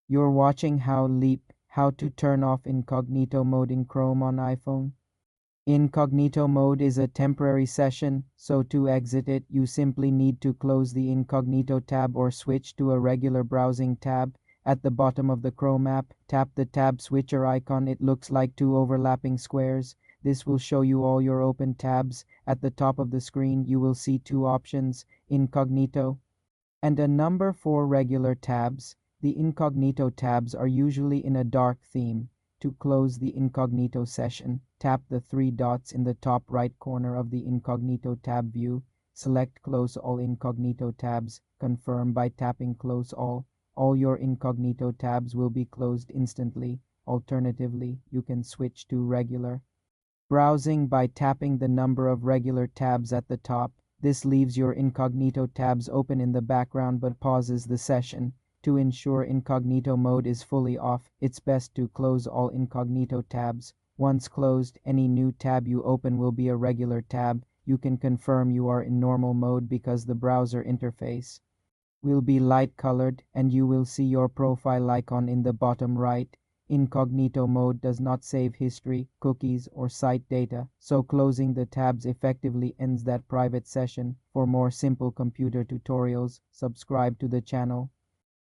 You're watching how to turn off incognito mode in Chrome on iPhone. Incognito mode is a temporary session, so to exit it, you simply need to close the incognito tab or switch to a regular browsing tab. At the bottom of the Chrome app, tap the tab switcher icon. It looks like two overlapping squares. This will show you all your open tabs. At the top of the screen, you will see two options, Incognito and a number for regular tabs. The incognito tabs are usually in a dark theme. To close the incognito session, tap the three dots in the top right corner of the incognito tab view. Select Close All Incognito Tabs. Confirm by tapping Close All. All your incognito tabs will be closed instantly. Alternatively, you can switch to regular browsing by tapping the number of regular tabs at the top. This leaves your incognito tabs open in the background but pauses the session. To ensure incognito mode is fully off, it's best to close all incognito tabs. Once closed, any new tab you open will be a regular tab. You can confirm you are in normal mode because the browser interface will be light colored and you will see your profile icon in the bottom right. Incognito mode does not save history, cookies, or site data, so closing the tabs effectively ends that private session. For more simple computer tutorials, subscribe to the channel.